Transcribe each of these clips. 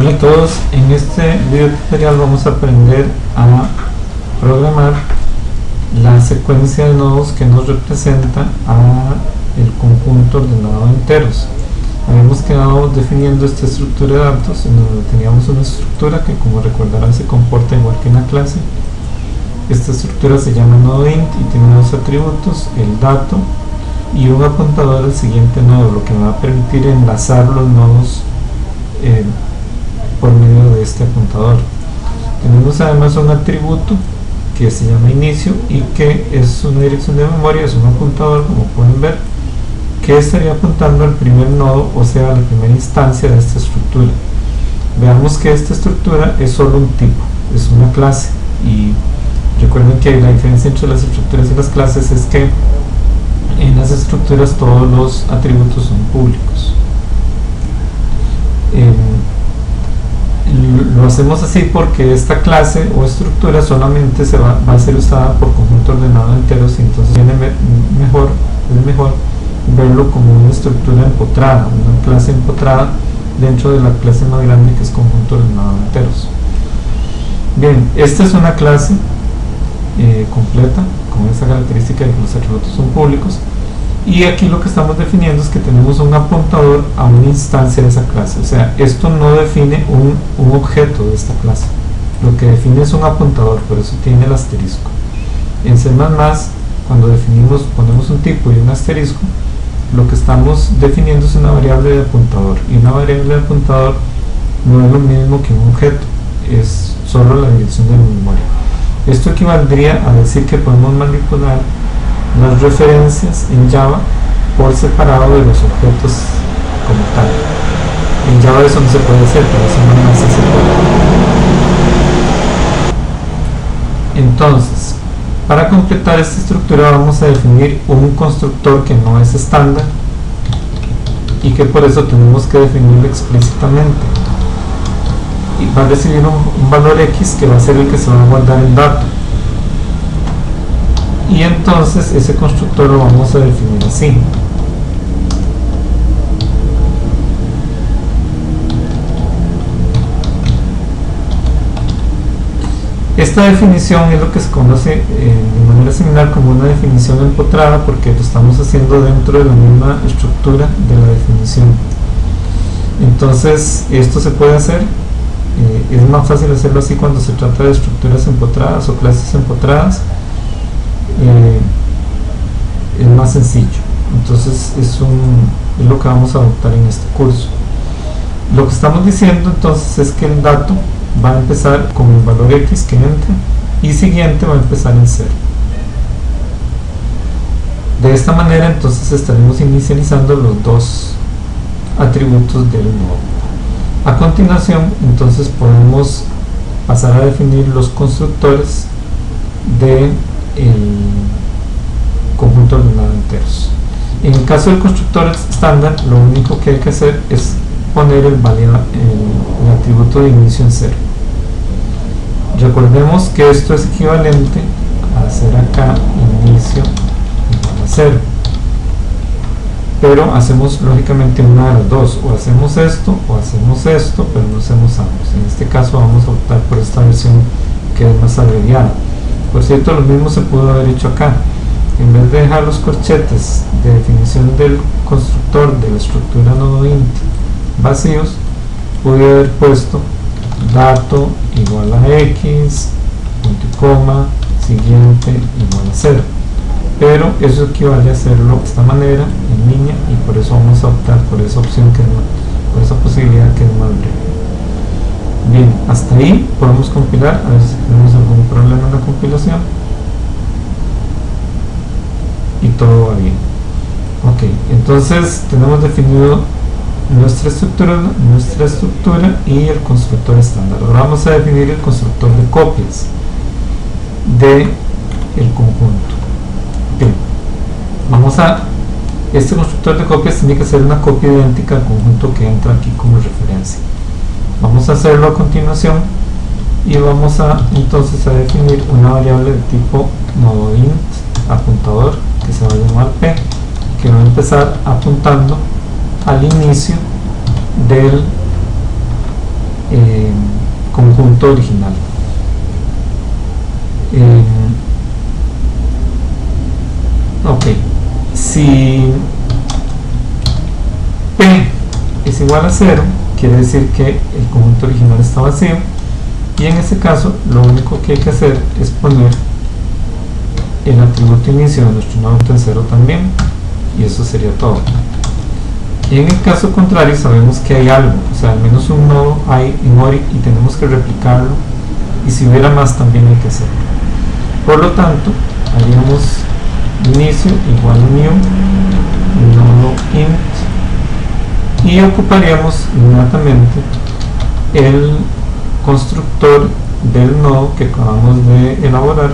Hola a todos, en este video tutorial vamos a aprender a programar la secuencia de nodos que nos representa a el conjunto ordenado de enteros. Habíamos quedado definiendo esta estructura de datos en donde teníamos una estructura que, como recordarán, se comporta igual que una clase. Esta estructura se llama nodo int y tiene dos atributos, el dato y un apuntador al siguiente nodo, lo que me va a permitir enlazar los nodos por medio de este apuntador. Tenemos además un atributo que se llama inicio y que es una dirección de memoria, es un apuntador, como pueden ver, que estaría apuntando al primer nodo, o sea, a la primera instancia de esta estructura. Veamos que esta estructura es solo un tipo, es una clase, y recuerden que la diferencia entre las estructuras y las clases es que en las estructuras todos los atributos son públicos. Lo hacemos así porque esta clase o estructura solamente va a ser usada por conjunto ordenado de enteros, y entonces es mejor verlo como una estructura empotrada, una clase empotrada dentro de la clase más grande, que es conjunto ordenado de enteros. Bien, esta es una clase completa con esa característica de que los atributos son públicos, y aquí lo que estamos definiendo es que tenemos un apuntador a una instancia de esa clase. O sea, esto no define un objeto de esta clase, lo que define es un apuntador, por eso tiene el asterisco. En C++, cuando ponemos un tipo y un asterisco, lo que estamos definiendo es una variable de apuntador, y una variable de apuntador no es lo mismo que un objeto, es solo la dirección de la memoria. Esto equivaldría a decir que podemos manipular las referencias en Java por separado de los objetos como tal. En Java eso no se puede hacer, pero en C++ sí se puede. Entonces, para completar esta estructura vamos a definir un constructor que no es estándar y que por eso tenemos que definirlo explícitamente, y va a recibir un valor X que va a ser el que se va a guardar el dato, y entonces ese constructor lo vamos a definir así. Esta definición es lo que se conoce de manera similar como una definición empotrada, porque lo estamos haciendo dentro de la misma estructura de la definición. Entonces esto se puede hacer, es más fácil hacerlo así cuando se trata de estructuras empotradas o clases empotradas. Es más sencillo. Entonces es lo que vamos a adoptar en este curso. Lo que estamos diciendo entonces es que el dato va a empezar con el valor X que entra, y siguiente va a empezar en 0. De esta manera entonces estaremos inicializando los dos atributos del nodo. A continuación entonces podemos pasar a definir los constructores de el conjunto ordenado de enteros. En el caso del constructor estándar, lo único que hay que hacer es poner el atributo de inicio en 0. Recordemos que esto es equivalente a hacer acá inicio igual a 0, pero hacemos lógicamente una de las dos: o hacemos esto o hacemos esto, pero no hacemos ambos. En este caso vamos a optar por esta versión que es más abreviada. Por cierto, lo mismo se pudo haber hecho acá. En vez de dejar los corchetes de definición del constructor de la estructura nodo int vacíos, pude haber puesto dato igual a x, punto y coma, siguiente igual a 0. Pero eso equivale a hacerlo de esta manera, en línea, y por eso vamos a optar por esa opción, por esa posibilidad que es más breve. Bien, hasta ahí podemos compilar, a ver si tenemos algún problema en la compilación, y todo va bien. Ok, entonces tenemos definido nuestra estructura y el constructor estándar. Ahora vamos a definir el constructor de copias del conjunto. Bien, este constructor de copias tiene que ser una copia idéntica al conjunto que entra aquí como referencia. Vamos a hacerlo a continuación, y vamos entonces a definir una variable de tipo nodo int apuntador, que se va a llamar p, que va a empezar apuntando al inicio del conjunto original. Ok, si P es igual a 0, quiere decir que el conjunto original está vacío, y en ese caso lo único que hay que hacer es poner el atributo inicio de nuestro nodo en 0 también, y eso sería todo. En el caso contrario sabemos que hay algo, o sea, al menos un nodo hay en ORIC y tenemos que replicarlo, y si hubiera más también hay que hacerlo. Por lo tanto, haríamos inicio igual new nodo int, y ocuparíamos inmediatamente el constructor del nodo que acabamos de elaborar,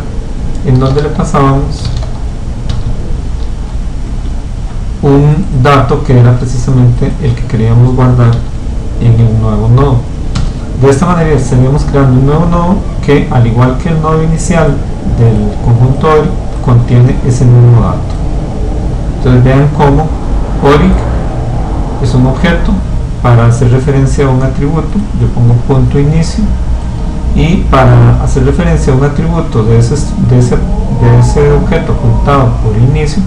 en donde le pasábamos un dato que era precisamente el que queríamos guardar en el nuevo nodo. De esta manera estaríamos creando un nuevo nodo que, al igual que el nodo inicial del conjunto ORIC, contiene ese mismo dato. Entonces vean cómo ORIC es un objeto. Para hacer referencia a un atributo yo pongo punto inicio, y para hacer referencia a un atributo de ese objeto apuntado por inicio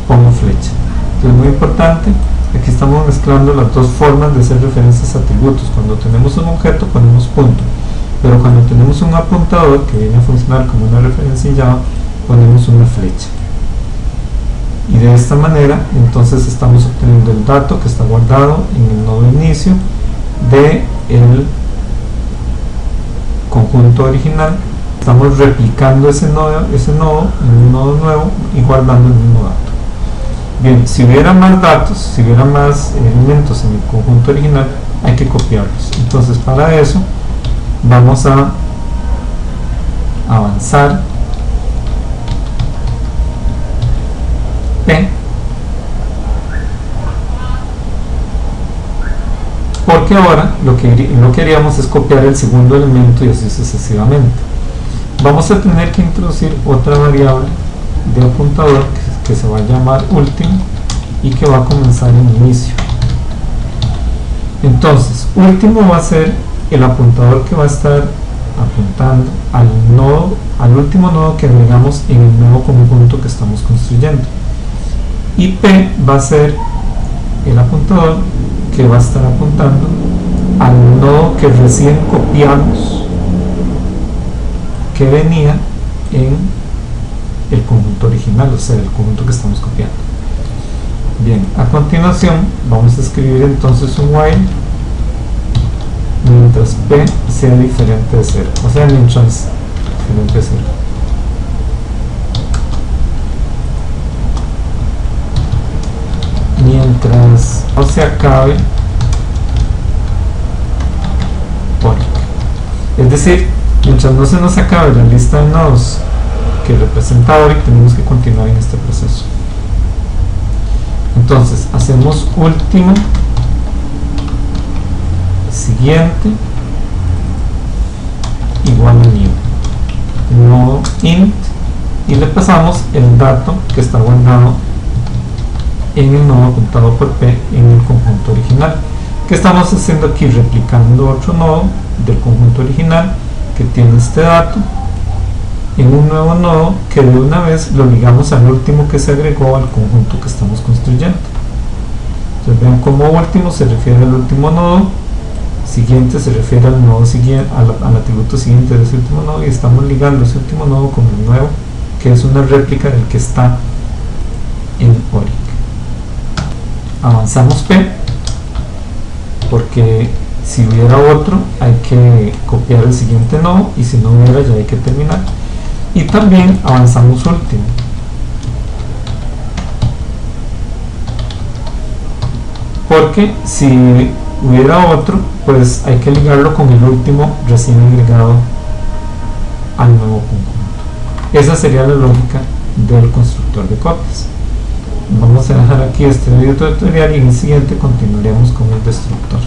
pongo flecha. Entonces, muy importante, aquí estamos mezclando las dos formas de hacer referencias a atributos. Cuando tenemos un objeto ponemos punto, pero cuando tenemos un apuntador que viene a funcionar como una referencia en Java, ponemos una flecha. Y de esta manera entonces estamos obteniendo el dato que está guardado en el nodo inicio del conjunto original. Estamos replicando ese nodo en un nodo nuevo y guardando el mismo dato. Bien, si hubiera más datos, si hubiera más elementos en el conjunto original, hay que copiarlos. Entonces, para eso vamos a avanzar P, porque ahora lo que haríamos es copiar el segundo elemento y así sucesivamente. Vamos a tener que introducir otra variable de apuntador que se va a llamar último y que va a comenzar en inicio. Entonces, último va a ser el apuntador que va a estar apuntando al último nodo que agregamos en el nuevo conjunto que estamos construyendo. Y P va a ser el apuntador que va a estar apuntando al nodo que recién copiamos, que venía en el conjunto original, o sea, el conjunto que estamos copiando. Bien, a continuación vamos a escribir entonces un while mientras P sea diferente de 0, o sea, mientras diferente de 0. Mientras no se acabe ORIC, es decir, mientras no se nos acabe la lista de nodos que representa ORIC, tenemos que continuar en este proceso. Entonces hacemos último siguiente igual a new nodo int, y le pasamos el dato que está guardado en el nodo apuntado por P en el conjunto original. ¿Qué estamos haciendo aquí? Replicando otro nodo del conjunto original que tiene este dato en un nuevo nodo que de una vez lo ligamos al último que se agregó al conjunto que estamos construyendo. Entonces vean cómo último se refiere al último nodo, siguiente se refiere al nodo siguiente, al atributo siguiente de ese último nodo, y estamos ligando ese último nodo con el nuevo, que es una réplica del que está en ORIC. Avanzamos P, porque si hubiera otro hay que copiar el siguiente nodo, y si no hubiera ya hay que terminar. Y también avanzamos último, porque si hubiera otro pues hay que ligarlo con el último recién agregado al nuevo conjunto. Esa sería la lógica del constructor de copias. Vamos a dejar aquí este video tutorial y en el siguiente continuaremos con el destructor.